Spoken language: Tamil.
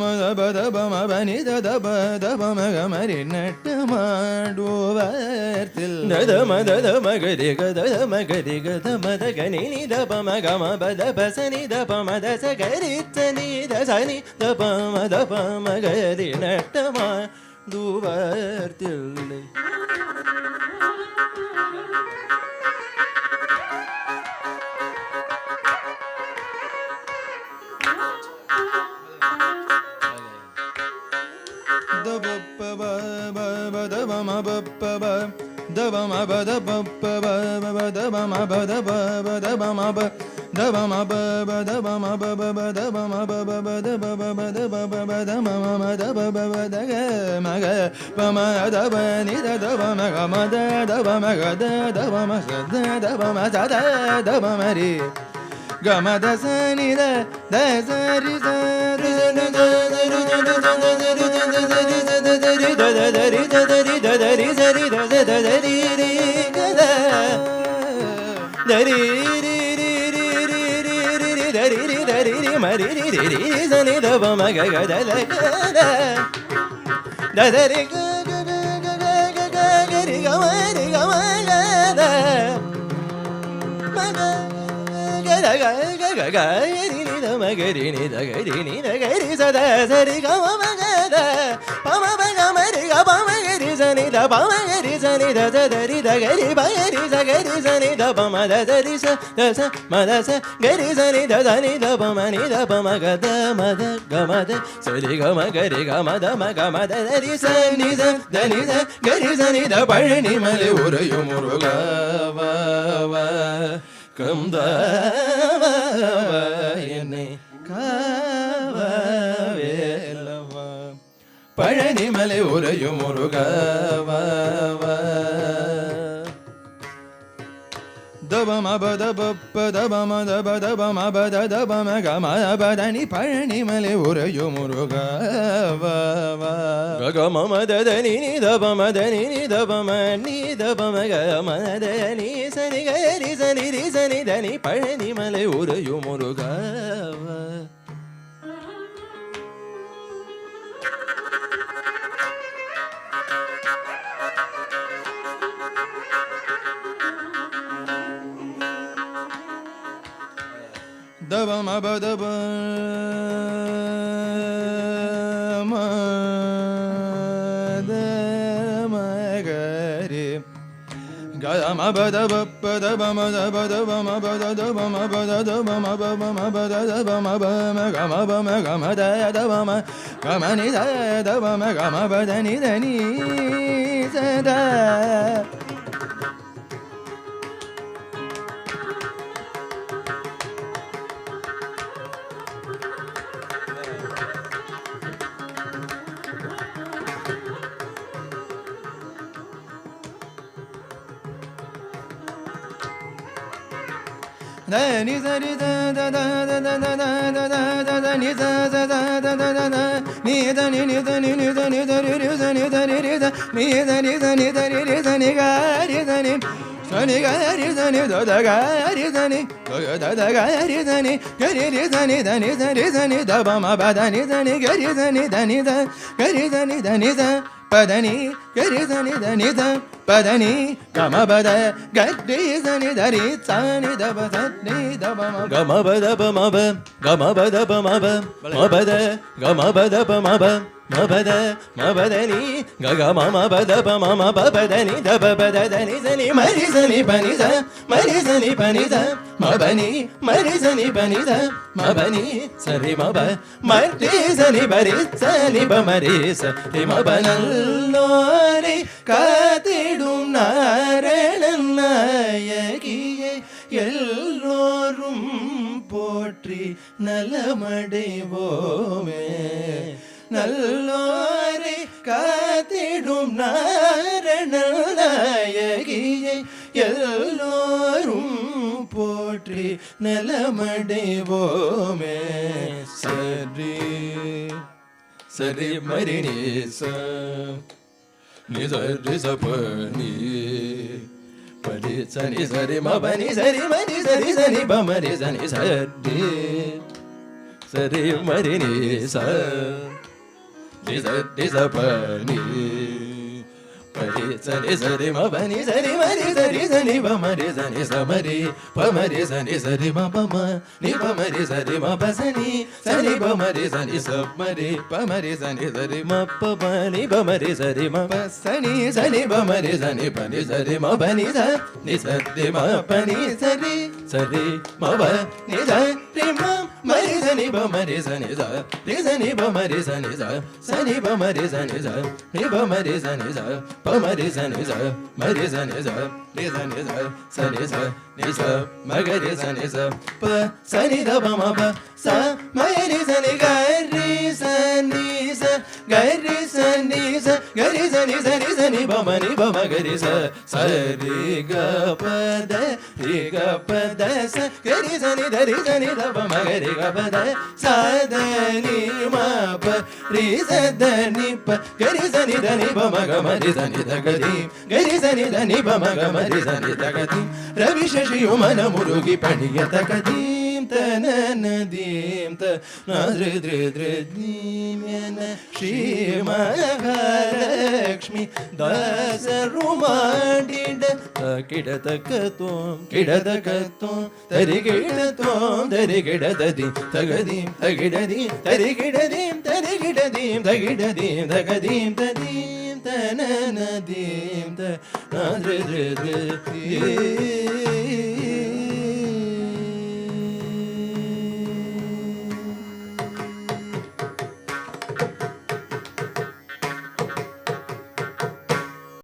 மபதபமபனிதபதபமகமரி நட்டமாடுவர்த்தில் மகரி கதமகரி கதமதகனி தபமகமபதபசனி தபமதசகரி சனி தசனி தபமதபமகரி நட்டமாடுவர்த்தில் ಗಮದಸನಿದ ದಸರಿ மகரி நிதகரி நிதகரி சதா சரி கமமகத பமபகமரி கபமகரி சனித பமகரி சனித சதரி தகரி பகரி சகரி சனித பமத சரி ச மதச கரி சனித சனித பமனித பமகத மத கமத சரி கமகரி கமத மகமத சரி சனித தனித கரி சனித பழனி மலை உரையும் முருகவ கந்தவயனே காவவேலவா பழனிமலை உரையும் முருகவா தபமபதபதபமதபமகமபதனி பழனிமலை உரையும் முருகவா கமமதனி தபமதனி தபமணி தபமகமதனி சனி கரி சனி ரி சனி தனி பழனிமலை உரையும் முருகவா தபமபதபமதமகரி கமனிதபமகமபதனி சதா ni sa ni da da da da da da da da da da ni sa sa da da da da da ni da ni ni da ni ni da ni da ri ri sa ni da ri ri da ni da ni da ni da ri ri sa ni ga ri sa ni sa ni ga ri sa ni da da ga ri sa ni da da ga ri sa ni ga ri ri sa ni da ni sa ri sa ni da ba ma ba da ni sa ni ga ri sa ni da ni da ga ri sa ni da ni sa பதனி கரிசனி தனித பதனி கமபத கரிசனி தரி சனி தப சனி தபம கமபதபமப கமபதபமப மபத கமபதபமப மபத மபதனி ககமமபதபமம பபதனி தபபதனி சனி மரிசனி பனித மரிசனி பனித மபனி மரிசனி பனித மபனி சரி மப மரிசனி பரிசனி பமரிச மபனல்லோரை காத்திடும் நாரணன் நாயகியை எல்லோரும் போற்றி நலமடைவோமே நல்லோரை காத்திடும் நாரணன் நாயகியை எல்லோரும் போற்றி நலமடைவோமே சரி சரி மரிணி சரி சபனி பரி சனி சரி மபனி சரி மணி சரி சனி பமரி சனி சரி சரி மரி நீ ச நிச பனி பரி சரி சரி மபனி சரி மரி சரி சனி பமரி சனி சமரி பமரி சனி சரி மபம நி பமரி சரி மபசனி சனி பமரி சனி சமரி பமரி சனி சரி மப்ப பனி பமரி சரி மபசனி சனி பமரி சனி பனி சரி மபனி ச நி சரி மபனி சரி சரி மப நி சரி மரி சனி பமரி சனி ச ரி சனி பமரி சனி ச சனி பமரி சனி ச நி பமரி சனி ச பமரி சனி ச மரி சனி ச ரி சனி ச சனி ச நி ச மகரி சனி ச ப சனி த பம ப ச மரி சனி கரி சனி ச கரி சனி ச கரி சனி சனி சனி பம கரி ச சரி க ப த ரி க ப த ச கரி சனி த ரி சனி த பம கரி க ப த ச த நி ம ப ரி ச த நி ப கரி சனி த நி பம க ம ரி சனி த கதி கரி சனி த நி பம க ம ரி சனி த கதி ரவி ಶಶಿಯು ಮನ ಮುರುಗಿ ಪಣಿಯ ತಕದೀಂ ತನ ನದೀಂ ತ ನೃ ದೃ ದೃ ದೀಮ್ಯನ ಶ್ರೀ ಮಹಾಲಕ್ಷ್ಮಿ ದಾಸರು ಮಾಡಿಡ ಕಿಡತಕತೋಂ ತರಿಗಿಡದಿ ತಗದೀಂ ತಗಿಡದೀಂ ತರಿಗಿಡದೀಂ ತಗದೀಂ ತಗದೀಂ ತದೀಂ ತನ ನದೀಂ ತ ನೃ ದೃ ದೃ